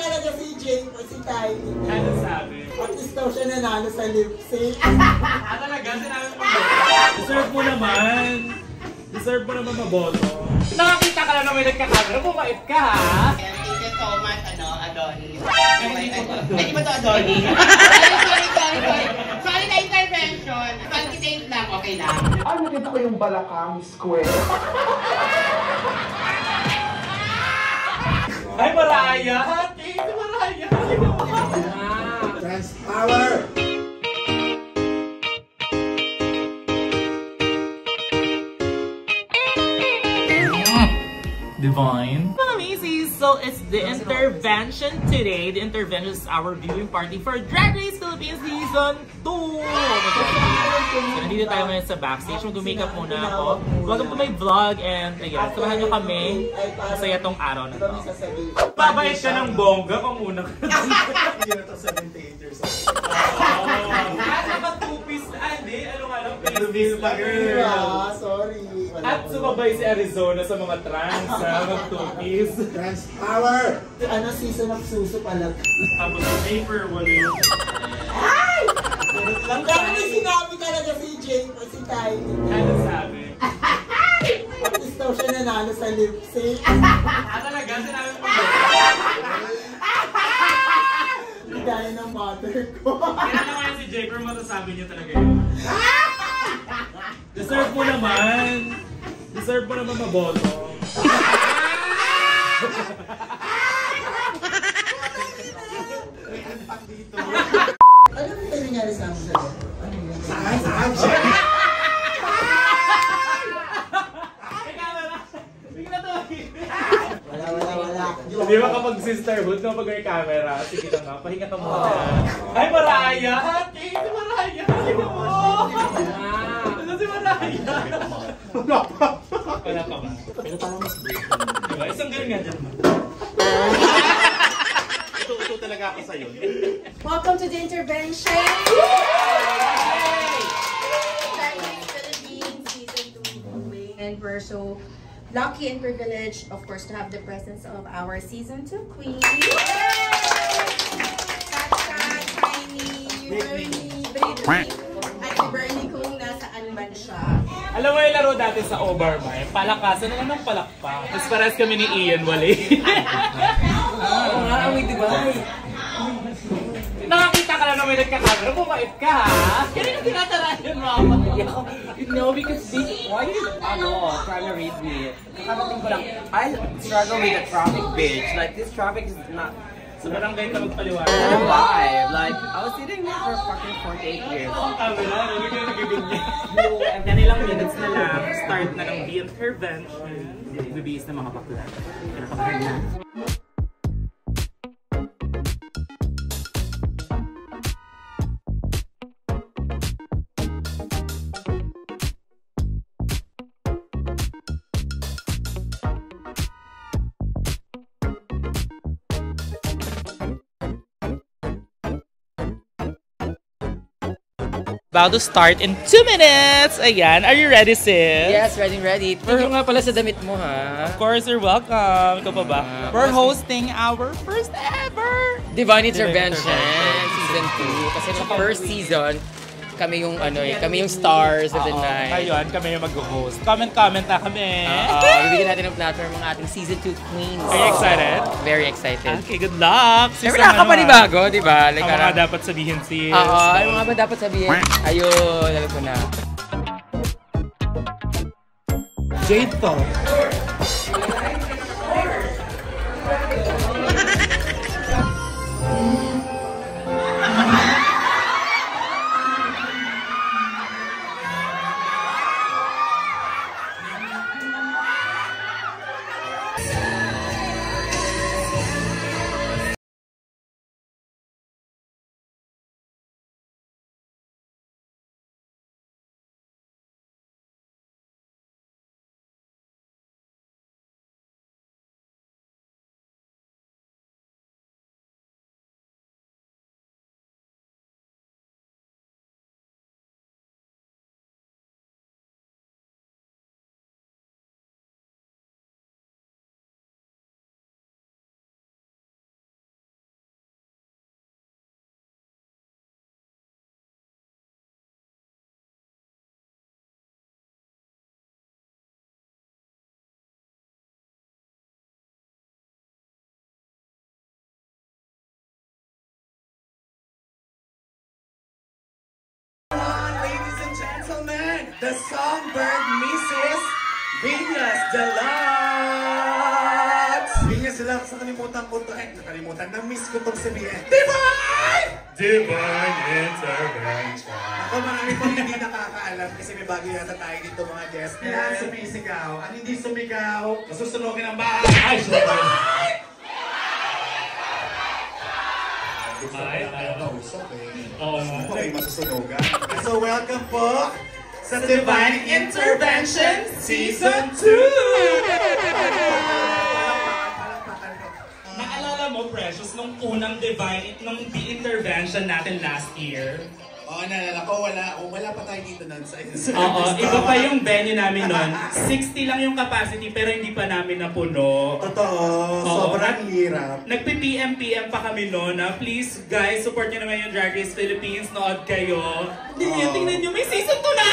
talaga si Jane o si Kylie. Ano sabi? At least daw siya nanalo sa lip sync. Talaga? Sinabi mo ba? Deserve mo naman. Deserve mo naman maboto. Nakakita ka lang na may nagkakamera. Bumait ka, ha? Thank you so much, Adonis. Hindi ba ito Adonis? Sorry na intervention. Content lang, okay lang. Nakita ko yung Balakang Square. Ay, Maraya! Thank you, Maraya! Trans power! Divine. Mga Macy's, so it's the intervention today. The intervention is our viewing party for Drag Race Philippines Season 2! So, nandito tayo ngayon sa backstage. Mag-makeup muna ako. Welcome to my vlog and ayan, samahan nyo kami. Masaya tong araw na to. Babait ka ng bongga kung una ka. Hindi na ito 78 years old. Ano ba two-piece? Hindi, ano nga lang, Reveal pa sorry. At sumabay si Arizona sa mga trans, mag-two-piece. Trans power! Ano season of suso pala? Tapos paper, wala yun. Ay! Ang dami may sinabi talaga si Jane o si Kylie. Ano sabi? At least daw siya nanalo sa lip sync. Talaga? Sinabi mo ba? Gaya ng mother ko. Kaya naman si Jake, pero masasabi niya talaga yun. Deserve mo naman. Deserve mo naman maboto. Ano ba yung nangyari sa amin sa'yo? Ano yun? Saan? Wala. Di ba kapag sisterhood, kapag may camera, sige na nga, pahinga ka muna. Ay, Maraya! Thank you, Maraya! Sino mo? Ano si Maraya? Wala pa. Wala pa ba? Pero parang mas break. Diba? Isang ganun nga dyan. Ito talaga ako sa'yo. Welcome to the intervention! Drag Race Philippines Season 2. And we're so lucky and privileged, of course, to have the presence of our Season 2 queen. Chacha, Tiny, Bernie, at si Bernie kung nasaan man siya. Alam mo yung laro dati sa Obarmay, palakasan na ng palakpak. Tapos parehas kami ni Ian Wale. Oo nga, di ba? Nakakita ka lang na may nagkakamera, bumait ka, ha? Kaya yung tinatarayan mo ako. You know, because why you, trying to read me? Kakabating ko lang, I struggle with the traffic, bitch. Like, this traffic is not... Sa barangay ka magpaliwanag. Alive. Like, I was sitting there for fucking 48 years. Ang camera, hindi ka nagibig niya. Kanilang minutes na lang, start na ng The Intervention. Bibihis na mga bakla. Pinapakain na. About to start in 2 minutes! Ayan, are you ready, sis? Yes, ready. Thank you nga pala sa damit mo, ha? Of course, you're welcome. Ikaw pa ba? We're hosting our first ever Divine Intervention Season 2. Kasi sa first season, kami yung kami yung stars of the night. Ngayon, kami yung mag-host. Comment na kami. Bibigyan natin ng platform ang ating Season 2 queens. Are you excited? Very excited. Okay, good luck! Siyempre nakakapanibago, di ba? Like, ang mga dapat sabihin, sis. yung mga ba dapat sabihin? Ayun, alam ko na. Jade to. the Songbird Mrs. Venus Deluxe! Venus Deluxe, nakalimutan ko to. Na-miss ko itong sabihin. Divine! Divine Intervention. Ako, marami pang hindi nakakaalam kasi may bago yata tayo dito mga guests. Kailangan sumisigaw. Ang hindi sumigaw, masusunogin ang bahay. Ay, Divine! Ay, kausap eh. Oo. Ano kayo masusunogan? So, welcome po sa Divine Intervention Season 2! Naalala mo, Precious, nung unang Divine, nung The Intervention natin last year? Oo, naalala ko, wala pa tayo dito nun sa Oo, iba pa yung venue namin nun. 60 lang yung capacity pero hindi pa namin napuno. Totoo, sobrang hirap. Nagpi-PM pa kami noon na please guys, support nyo naman yung Drag Race Philippines, nood kayo. Tingnan nyo, may season 2 na!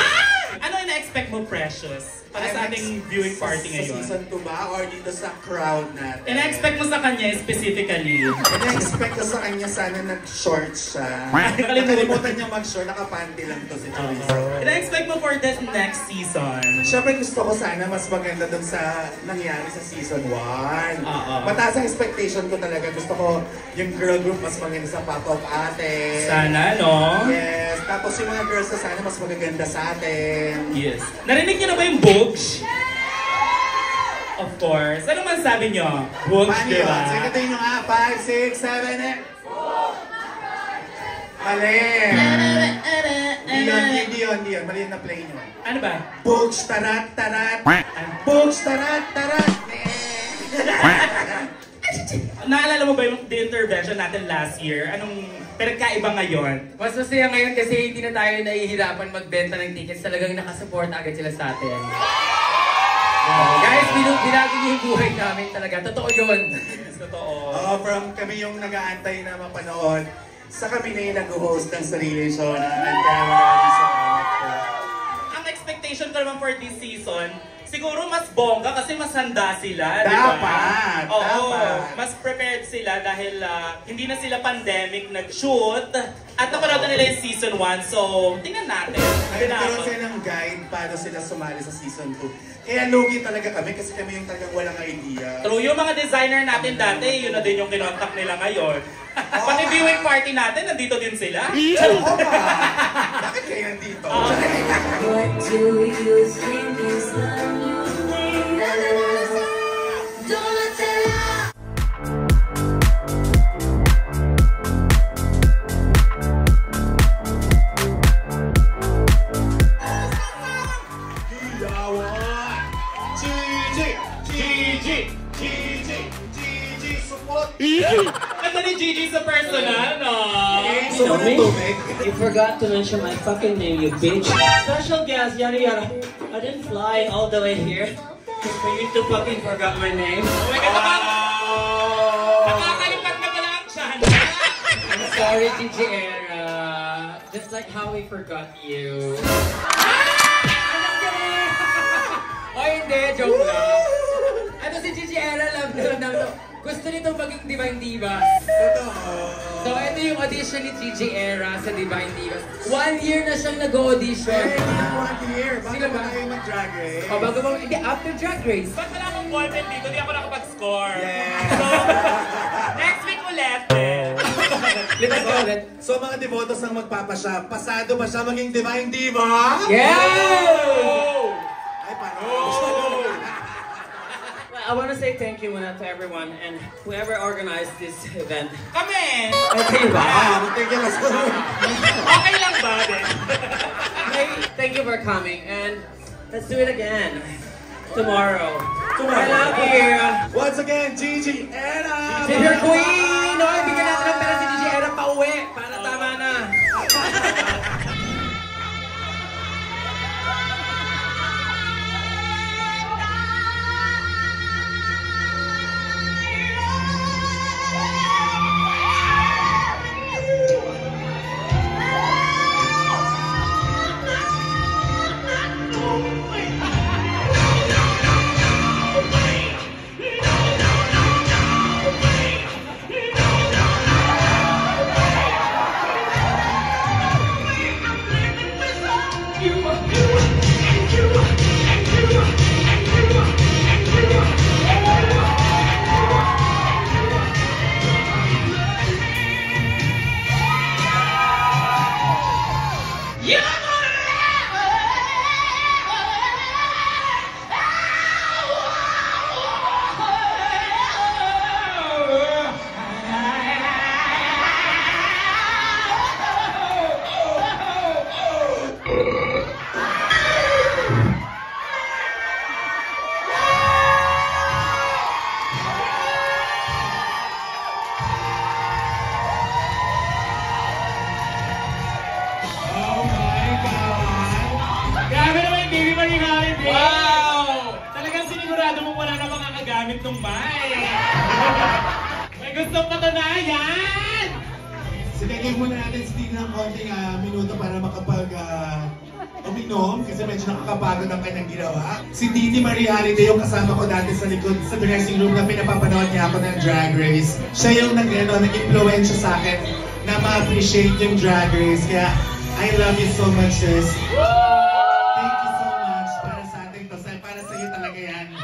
Ano ina-expect mo, Precious? Para sa ating viewing party ngayon? Sa season 2 ba? Or dito sa crowd natin? Ina-expect mo sa kanya specifically? Ina-expect ko sa kanya sana nag-short siya. Nakalimutan niya mag-short, nakapanty lang to si Chorizo. Ina-expect mo for this next season? Siyempre gusto ko sana mas maganda dun sa nangyari sa season 1. Mataas ang expectation ko talaga. Gusto ko yung girl group mas maganda sa Pop of Ate. Sana, no? Yes. Tapos yung mga girls na sana mas magaganda sa atin. Yes. Narinig niyo na ba yung Books? Of course. Ano man sabi niyo? Books, Paano di yun? ba? Sige nyo nga. 5, 6, 7, 8. Mali. Hindi yun. Mali yung na-play nyo. Ano ba? Books, tarat, tarat. Books, tarat, tarat. Naalala mo ba yung The Intervention natin last year? Anong pinagkaiba ngayon? Mas masaya ngayon kasi hindi na tayo nahihirapan magbenta ng tickets. Talagang nakasupport agad sila sa atin. Guys, binago niyo yung buhay namin talaga. Totoo yun. Totoo. Oo, from kami yung nag-aantay na mapanood sa kami na yung nag-host ng sarili show na kaya maraming salamat po. Ang expectation ko naman for this season, siguro mas bongga kasi mas handa sila, di ba? Dapat! Oo, Dapat! mas prepared sila dahil hindi na sila pandemic nag-shoot at napanood na nila yung season 1, so tingnan natin. Nagkaroon sila ng guide paano sila sumali sa season 2. Kaya lugi talaga kami kasi kami yung talagang walang idea. True, yung mga designer natin dati, yun na din yung kinontak nila ngayon. Pati viewing party natin, nandito din sila. Oo ba? Bakit kayo nandito? What do you think is the new thing? Donatella! Gigi, support! Ano ni Gigi sa personal, no? So, You forgot to mention my fucking name, you bitch. Special guest, yada yada. I didn't fly all the way here for you to fucking forget my name. Oh my God, nakakalipat ka lang siya. I'm sorry, Gigi Era. Just like how we forgot you. O hindi, joke lang. Ano si Gigi Era, love na. Gusto nito maging Divine Divas. So ito yung audition ni Gigi Era sa Divine Divas. 1 year na siyang nag-audition. 1 year? Bago Sino ba ba? kayo mag-drag race? O bago bang, hindi, after Drag Race. Ba't wala akong ballpen dito? Di ako nakapag-score. Yeah. So, next week ulit. Lipat ka ulit. So mga devotos ang magpapasya, pasado ba siya maging Divine Diva? Yeah! Ay, paano? I want to say thank you muna to everyone and whoever organized this event. Kami! Okay ba? Thank you, Mas. Okay lang ba? Hey, thank you for coming and let's do it again tomorrow. I love you. Once again, Gigi Era! Silver Queen! No, bigyan natin ng pera si Gigi Era pa uwi. Para tama na. gumamit ng mic. May gustong patunayan! Sinigay muna natin si Tini ng konting minuto para uminom kasi medyo nakakapagod ang kanyang ginawa. Si Titi Marie Holiday yung kasama ko dati sa likod sa dressing room na pinapapanood niya ako ng Drag Race. Siya yung nag-influensya sa akin na ma-appreciate yung Drag Race. Kaya I love you so much, sis. Thank you so much para sa atin to. Para sa iyo talaga yan.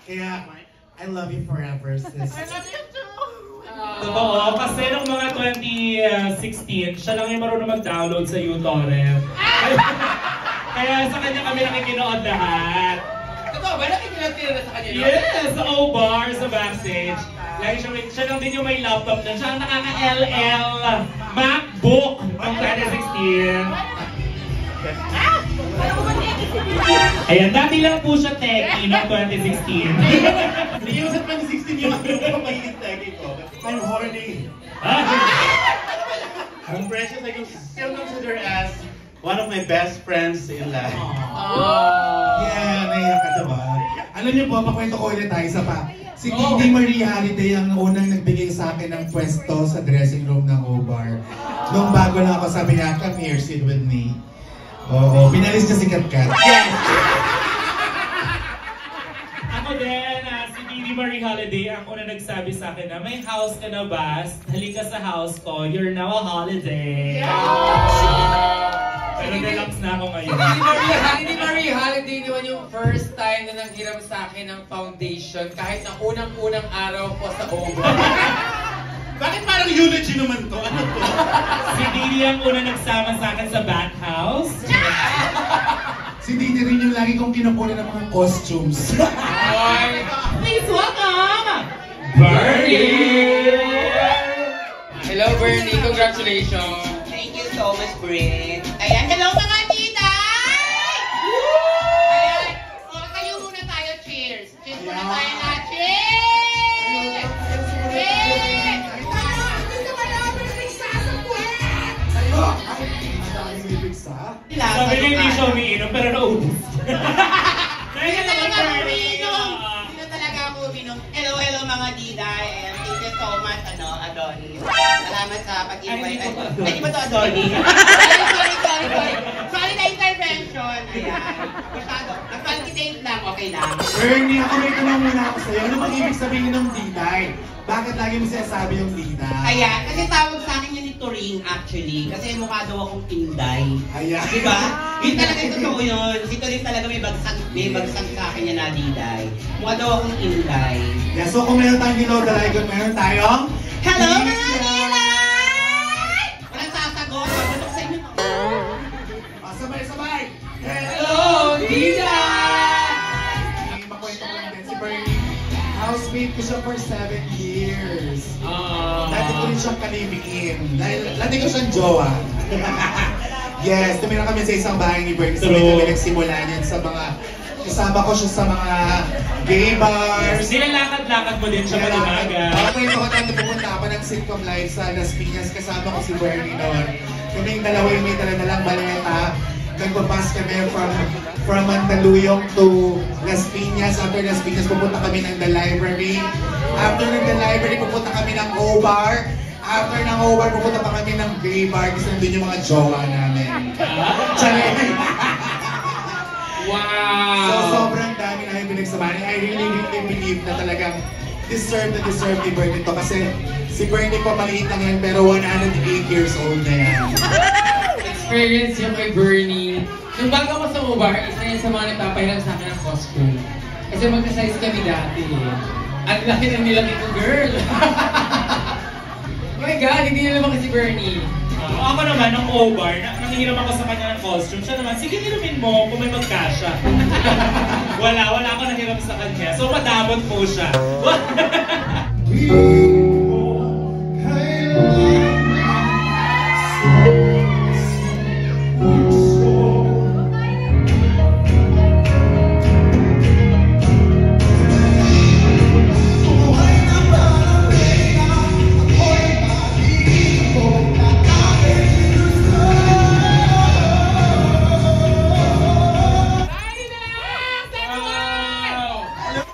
Kaya I love you forever, sis. I love you too! Totoo, kasi nung mga 2016, siya lang yung marunong mag-download sa uTorrent. Kaya sa kanya kami nakikinood lahat. Totoo ba? Nakikinood sa kanya? Yes! Sa O-Bar, sa backstage. Lagi siya lang din yung may laptop na. Siya ang nakaka-LL MacBook ng 2016. Ayan, dati lang po siya techie noong 2016. Hindi yung sa 2016 yung magiging techie ko. I'm horny. I'm precious. I can still consider as one of my best friends in life. Yeah, naiyak ka diba? Alam niyo po, makwento ko ulit tayo sa pa. Si Titi Marie Holiday ang unang nagbigay sa akin ng pwesto sa dressing room ng O-Bar. Nung bago lang ako, sabi niya, come here, sit with me. Oo, pinalis niya si Kat-Kat. Yes! Ako din, si Titi Marie Holiday ang unang nagsabi sa akin na may house ka na ba? Halika sa house ko, you're now a holiday. Pero relax na ako ngayon. Hindi Marie Holiday naman yung first time na nanghiram sa akin ng foundation kahit na unang-unang araw ko sa O-Bar. Bakit parang eulogy naman to? Ano to? Si Didi ang una nagsama sa akin sa bathhouse. Si Didi rin yung lagi kong kinukunan ng mga costumes. Please welcome, Bernie! Hello Bernie, congratulations! Thank you so much, Brit. Ayan, hello mga tita! Ayan, kayo muna tayo, cheers. Cheers muna tayo na, cheers! Cheers! Sabi niya hindi siya umiinom, pero naubos. Hindi na talaga ako umiinom. Hindi na talaga ako umiinom. Hello, hello mga tita. And thank you so much, Adonis. Salamat sa pag-invite. Ay, di ba ito Adonis? Sorry na intervention. Ayan. Masyado. Nag-validate lang, okay lang. Bernie, ako may tanong muna ako sa'yo. Ano bang ibig sabihin ng Diday? Bakit lagi mo sinasabi yung Diday? Ayan, kasi tawag sa akin yun ni Turing actually. Kasi mukha daw akong Inday. Ayan. Diba? Yun talaga yung totoo yun. Si Turing talaga may bagsag sa akin yan na Diday. Mukha daw akong Inday. Yeah, so kung meron tayong dinodalagon, meron tayong... Hello mga Diday! Walang sasagot. Pagbutok sa inyo. Sabay-sabay! Hello, Diday! Makwento ko lang din si Bernie. Housemate ko siya for 7 years. Dati ko rin siyang kalibigin. Dati ko siyang jowa. Yes, tumira kami sa isang bahay ni Bernie. Sabay kami nagsimula niyan sa mga... Kasama ko siya sa mga gay bars. Nilalakad-lakad mo din siya malimaga. Kwento ko dati pupunta ako ng sitcom live sa Las Piñas. Kasama ko si Bernie noon. Kaming dalawa yung may dala-dalang maleta. Nagbabas kami from Mandaluyong to Las Piñas. After Las Piñas, pupunta kami ng The Library. After ng The Library, pupunta kami ng O-Bar. After ng O-Bar, pupunta pa kami ng gay bar. Kasi nandun yung mga jowa namin. Charing! Wow! So, sobrang dami namin pinagsamahan. I really believe na talagang deserve ni Bernie to. Kasi si Bernie po maliit lang yan, pero 108 years old na yan. Experience yung kay Bernie. Nung bago ako sa O-Bar, isa yan sa mga nagpapahiram sa akin ng costume. Kasi magka-size kami dati eh. Ang laki ng nilaki ko, girl! Oh my God, hindi na naman kasi Bernie. Ako naman, ng O-Bar, nangihiram ako sa kanya ng costume. Siya naman, sige hirumin mo kung may magkasya. wala ako nahiram sa kanya. So, madamot po siya.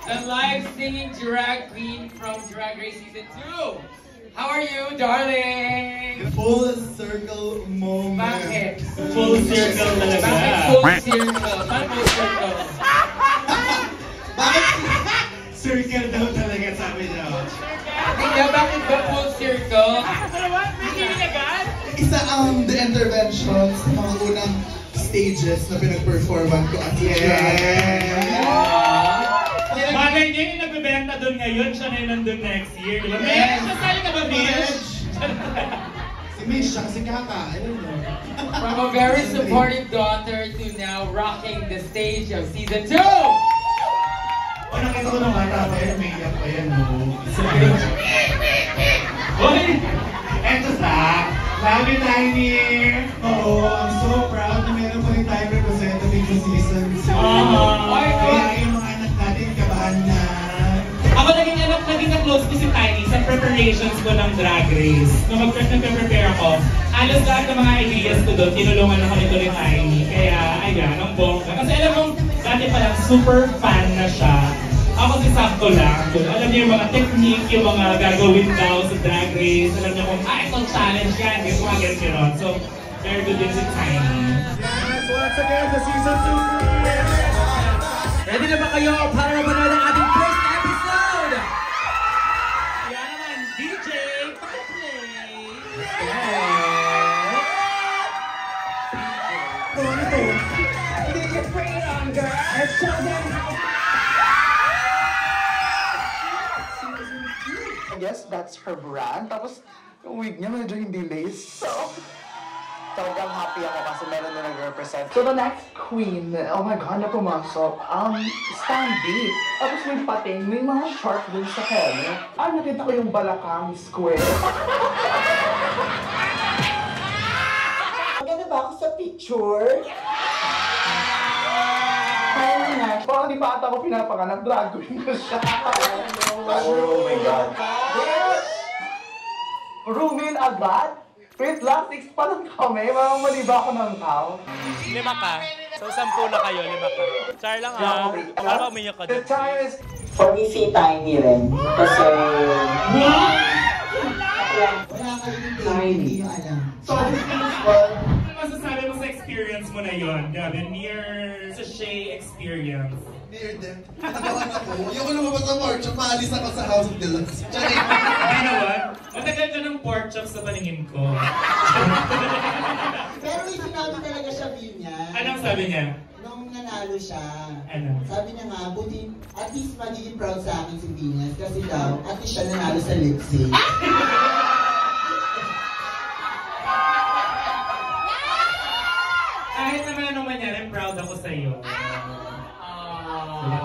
The live singing drag How are you, darling? Full circle moment. Bakit? Full circle talaga. Bakit full circle? Bakit full circle? Bakit circle daw talaga sabi niya? Tingnan, bakit ba full circle? Isa ang The Interventions sa mga unang stages na pinag-performan ko at Bagay niya yung nagbibenta doon ngayon, siya na yung nandun next year. Di ba? Yes. Sasali ka ba, Mitch? Si Mish, siya kasi kakain mo. From a very supportive daughter to now rocking the stage of season 2! O, nakita ko ng bata pa yan, may iyak pa yan, no? Hoy! Eto sa, love you, Tiny! Oo, I'm so proud na meron pa rin tayo representative sa season 2. Kaya yung mga anak natin, kabahan na. Ako naging na-close ko si Tiny sa preparations ko ng Drag Race. Nung nag-prepare ako, alos lahat ng mga ideas ko doon, tinulungan ako nito ni Tiny. Kaya, ayan, ang bongga. Kasi alam mo, dati palang super fan na siya. Ako si sakto lang. Alam niyo yung mga technique, yung mga gagawin daw sa Drag Race. Alam niyo kung, itong challenge yan, yung mga ganyan. So, very good din si Tiny. Yes, once again, the season 2 Ready na ba kayo para mapanood ang ating first episode? Kaya naman, DJ, pa-play! I guess that's her brand. Tapos, yung wig niya medyo hindi lace. So, talagang happy ako kasi meron na nag-represent. So the next queen, oh my God, na pumasok, Standy. Tapos may pating, may mga shark dun sa head. Nakita ko yung balakang square. Maganda ba ako sa picture? Kaya nga, parang di pa ata ako pinapanganak, drag queen na siya. Oh my God. Yes! Rumin agad? Wait lang, 6 pa lang kami. Parang mali ba ako ng tao? 5 ka. So 10 na kayo, 5 ka. Char lang ha. Para umiyak ka The dun. time is... For me, si Tiny rin. Kasi... What? Tiny. So, ano masasabi mo sa experience mo na yun? Grabe, near sa Shay experience. Near them. Natabahan ako. Ayoko lumabas sa porch. Maalis ako sa House of Deluxe. You know what? Matagal ka ng pork chops sa paningin ko. Pero may sinabi talaga siya view niya. Anong sabi niya? Nung nanalo siya. Ano? Sabi niya nga, buti at least magiging proud sa akin si Venus. Kasi daw, at least siya nanalo sa lip sync. Kahit naman anong mangyari, proud ako sa iyo.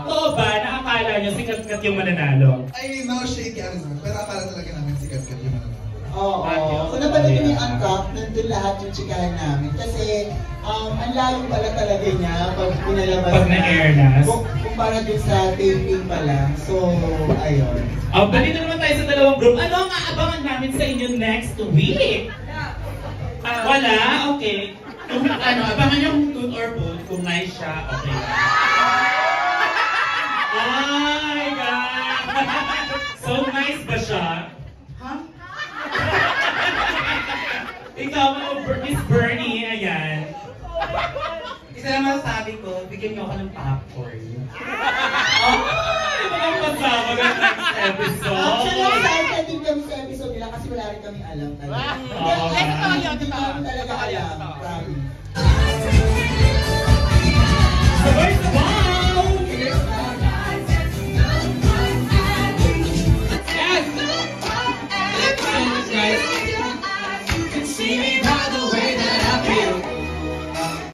Oo ba? Nakakala niyo sikat-kat yung mananalo? I know shady ano, pero akala talaga namin sikat-kat yung ano. Oo. Kung napanood niyo yung Uncut, nandun lahat yung chikahan namin. Kasi, ang layo pala talaga niya pag pinalabas Pag na-air na. Kumpara dun sa taping pa lang. So, ayun. Dito naman tayo sa dalawang group. Ano ang aabangan namin sa inyo next week? Wala? Okay. Kung abangan niyo kung Toot or Boot, kung nice siya, okay. Oh my God! So nice ba siya? Huh? Ikaw, Miss Bernie, ayan. Isa naman sabi ko, bigyan niyo ako ng popcorn. Di ba kang pasabag ang next episode? Actually, excited din kami sa episode nila kasi wala rin kami alam talaga. Oo. Hindi namin talaga alam. Promise.